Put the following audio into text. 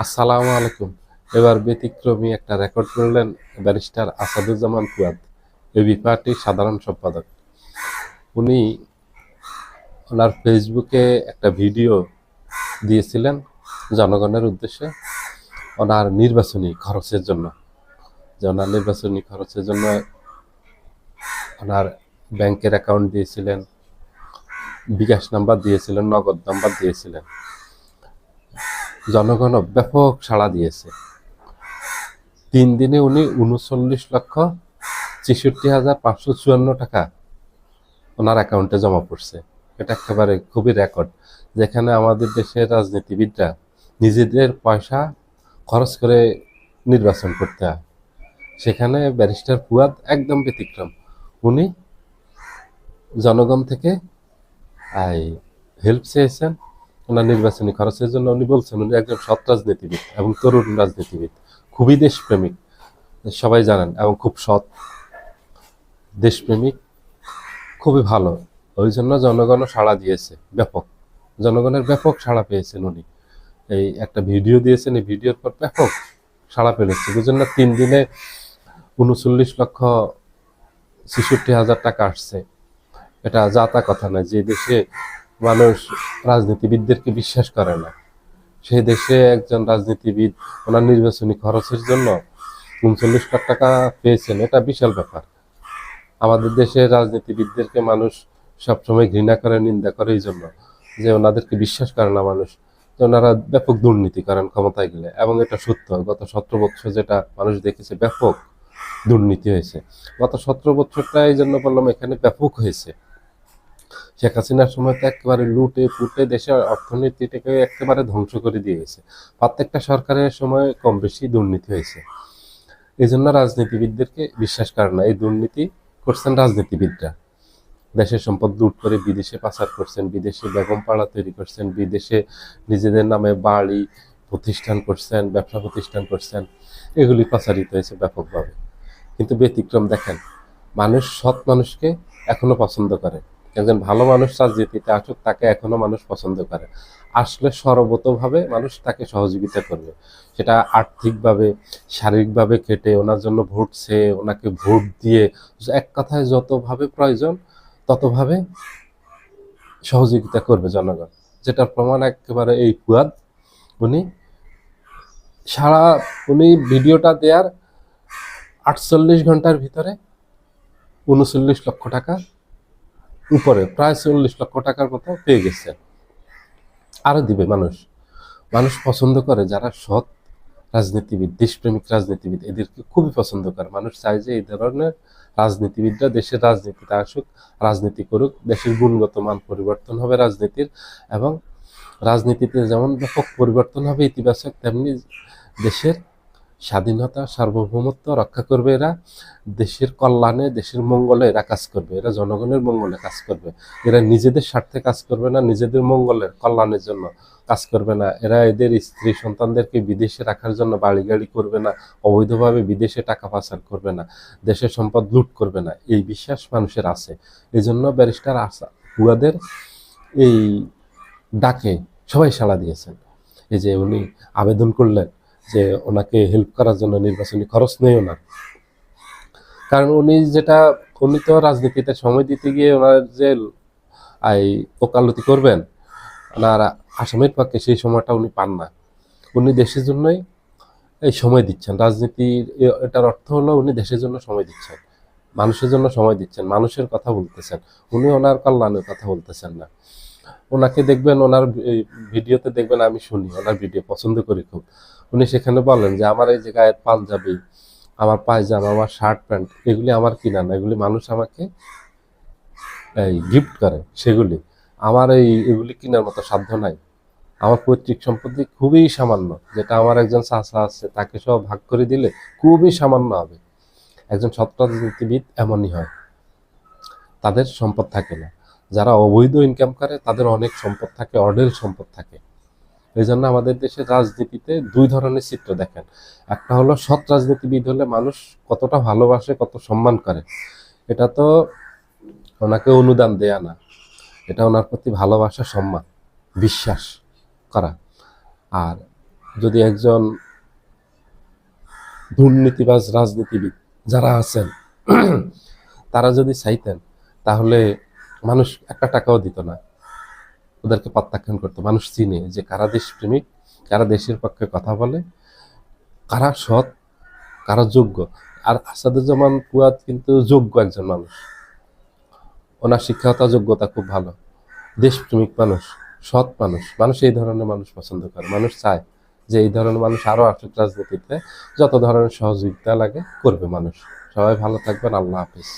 আসসালামু আলাইকুম। এবার ব্যতিক্রমী একটা রেকর্ড করলেন ব্যারিস্টার আসাদুজ্জামান ফুয়াদ, এবি পার্টির সাধারণ সম্পাদক। উনি ওনার ফেসবুকে একটা ভিডিও দিয়েছিলেন জনগণের উদ্দেশ্যে ওনার নির্বাচনী খরচের জন্য। যে ওনার নির্বাচনী খরচের জন্য ওনার ব্যাংকের অ্যাকাউন্ট দিয়েছিলেন, বিকাশ নাম্বার দিয়েছিলেন, নগদ নাম্বার দিয়েছিলেন। জনগণও ব্যাপক সাড়া দিয়েছে। 3 দিনে উনি 39,63,554 টাকা ওনার অ্যাকাউন্টে জমা পড়ছে। এটা একেবারে খুবই রেকর্ড, যেখানে আমাদের দেশের রাজনীতিবিদরা নিজেদের পয়সা খরচ করে নির্বাচন করতে হয়, সেখানে ব্যারিস্টার ফুয়াদ একদম ব্যতিক্রম। উনি জনগণ থেকে হেল্প চেয়েছেন ওনার নির্বাচনী খরচের জন্য। উনি বলছেন উনি একজন সৎ রাজনীতিবিদ এবং তরুণ রাজনীতিবিদ, খুবই দেশপ্রেমিক, সবাই জানেন, এবং খুব সৎ দেশপ্রেমিক, খুবই ভালো। ওই জন্য জনগণও সাড়া দিয়েছে ব্যাপক, জনগণের ব্যাপক সাড়া পেয়েছেন উনি। এই একটা ভিডিও দিয়েছেন, এই ভিডিওর পর ব্যাপক সাড়া পেয়েছে, বুঝলেন না? 3 দিনে 39,63,554 টাকা আসছে। এটা যা তা কথা নয়। যে দেশে মানুষ রাজনীতিবিদদেরকে বিশ্বাস করে না, সেই দেশে একজন রাজনীতিবিদ ওনার নির্বাচনী খরচের জন্য 39 লাখ টাকা পেয়েছেন, এটা বিশাল ব্যাপার। আমাদের দেশের রাজনীতিবিদদেরকে মানুষ সবসময় ঘৃণা করে, নিন্দা করে এই জন্য যে ওনাদেরকে বিশ্বাস করে না মানুষ, যে ওনারা ব্যাপক দুর্নীতি করেন ক্ষমতায় গেলে। এবং এটা সত্য, গত 17 বছর যেটা মানুষ দেখেছে, ব্যাপক দুর্নীতি হয়েছে। গত 17 বছরটা এই জন্য বললাম এখানে ব্যাপক হয়েছে। শেখ হাসিনার সময় তো একেবারে লুটে পুটে দেশের অর্থনীতিটাকে একেবারে ধ্বংস করে দিয়ে গেছে। প্রত্যেকটা সরকারের সময় কম বেশি দুর্নীতি হয়েছে। এই জন্য রাজনীতিবিদদেরকে বিশ্বাস করে না। এই দুর্নীতি করছেন রাজনীতিবিদরা, দেশের সম্পদ লুট করে বিদেশে পাচার করছেন, বিদেশে বেগম পাড়া তৈরি করছেন, বিদেশে নিজেদের নামে বাড়ি প্রতিষ্ঠান করছেন, ব্যবসা প্রতিষ্ঠান করছেন। এগুলি প্রচারিত হয়েছে ব্যাপকভাবে। কিন্তু ব্যতিক্রম দেখেন, মানুষ সৎ মানুষকে এখনো পছন্দ করে। একজন ভালো মানুষ রাজনীতিতে আসুক, তাকে এখনো মানুষ পছন্দ করে। আসলে সর্বতোভাবে মানুষ তাকে সহযোগিতা করবে, সেটা আর্থিকভাবে, শারীরিকভাবে খেটে ওনার জন্য ভোট চেয়ে, ওনাকে ভোট দিয়ে, এক কথায় যতভাবে প্রয়োজন ততভাবে সহযোগিতা করবে জনগণ। যেটার প্রমাণ একেবারে এই ফুয়াদ। উনি সারা উনি ভিডিওটা দেওয়ার 48 ঘন্টার ভিতরে 39 লক্ষ টাকা উপরে, প্রায় 40 লক্ষ টাকার মতো পেয়ে গেছে। আরো দিবে মানুষ। মানুষ পছন্দ করে যারা সৎ রাজনীতিবিদ, দেশপ্রেমিক রাজনীতিবিদ, এদেরকে খুবই পছন্দ করে। মানুষ চায় যে এই ধরনের রাজনীতিবিদরা দেশের রাজনীতিতে আসুক, রাজনীতি করুক, দেশের গুণগত মান পরিবর্তন হবে রাজনীতির, এবং রাজনীতিতে যেমন ব্যাপক পরিবর্তন হবে ইতিবাচক, তেমনি দেশের স্বাধীনতা সার্বভৌমত্ব রক্ষা করবে এরা, দেশের কল্যাণে, দেশের মঙ্গলে এরা কাজ করবে, এরা জনগণের মঙ্গলে কাজ করবে। এরা নিজেদের স্বার্থে কাজ করবে না, নিজেদের মঙ্গলের কল্যাণের জন্য কাজ করবে না। এরা এদের স্ত্রী সন্তানদেরকে বিদেশে রাখার জন্য বাড়ি গাড়ি করবে না, অবৈধভাবে বিদেশে টাকা পাচার করবে না, দেশের সম্পদ লুট করবে না। এই বিশ্বাস মানুষের আছে। এই জন্য ব্যারিস্টার ফুয়াদের এই ডাকে সবাই সাড়া দিয়েছেন। এই যে উনি আবেদন করলেন যে ওনাকে হেল্প করার জন্য, নির্বাচনী খরচ নেই ওনার। কারণ উনি তো রাজনীতিতে সময় দিতে গিয়ে ওনার যে এই ওকালতি করবেন ওনার আসামের পক্ষে, সেই সময়টা উনি পান না। উনি দেশের জন্যই এই সময় দিচ্ছেন। রাজনীতির এটার অর্থ হলো উনি দেশের জন্য সময় দিচ্ছেন, মানুষের জন্য সময় দিচ্ছেন, মানুষের কথা বলতেছেন। উনি ওনার কল্যাণের কথা বলতেছেন না। ওনাকে দেখবেন, ওনার ভিডিওতে দেখবেন, আমি শুনি ওনার ভিডিও, পছন্দ করি খুব। উনি সেখানে বলেন যে আমার এই যে গায়ের পাঞ্জাবি, আমার পায়জামা, আমার শার্ট প্যান্ট, এগুলি আমার কিনা না, এগুলি মানুষ আমাকে এই গিফট করে। সেগুলি আমার এগুলি কেনার মতো সাধ্য নাই। আমার পৈতৃক সম্পত্তি খুবই সামান্য, যেটা আমার একজন চাচা আছে, তাকে সব ভাগ করে দিলে খুবই সামান্য হবে। একজন সৎ রাজনীতিবিদ এমনই হয়, তাদের সম্পদ থাকে না। যারা অবৈধ ইনকাম করে তাদের অনেক সম্পদ থাকে, অঢেল সম্পদ থাকে। এই জন্য আমাদের দেশের রাজনীতিতে দুই ধরনের চিত্র দেখেন। একটা হলো সৎ রাজনীতিবিদ হলে মানুষ কতটা ভালোবাসে, কত সম্মান করে, এটা তো ওনাকে অনুদান দেয়া না, এটা ওনার প্রতি ভালোবাসা, সম্মান, বিশ্বাস করা। আর যদি একজন দুর্নীতিবাজ রাজনীতিবিদ যারা আছেন তারা যদি চাইতেন, তাহলে মানুষ একটা টাকাও দিত না, ওদেরকে প্রত্যাখ্যান করতো। মানুষ চিনে যে কারা দেশপ্রেমিক, কারা দেশের পক্ষে কথা বলে, কারা সৎ, কারা যোগ্য। আর আসাদুজ্জামান ফুয়াদ কিন্তু যোগ্য একজন মানুষ, ওনার শিক্ষাগত যোগ্যতা খুব ভালো, দেশপ্রেমিক মানুষ, সৎ মানুষ। মানুষ এই ধরনের মানুষ পছন্দ করে, মানুষ চায় যে এই ধরনের মানুষ আরো আসুক রাজনীতিতে, যত ধরনের সহযোগিতা লাগে করবে মানুষ। সবাই ভালো থাকবেন, আল্লাহ হাফিজ।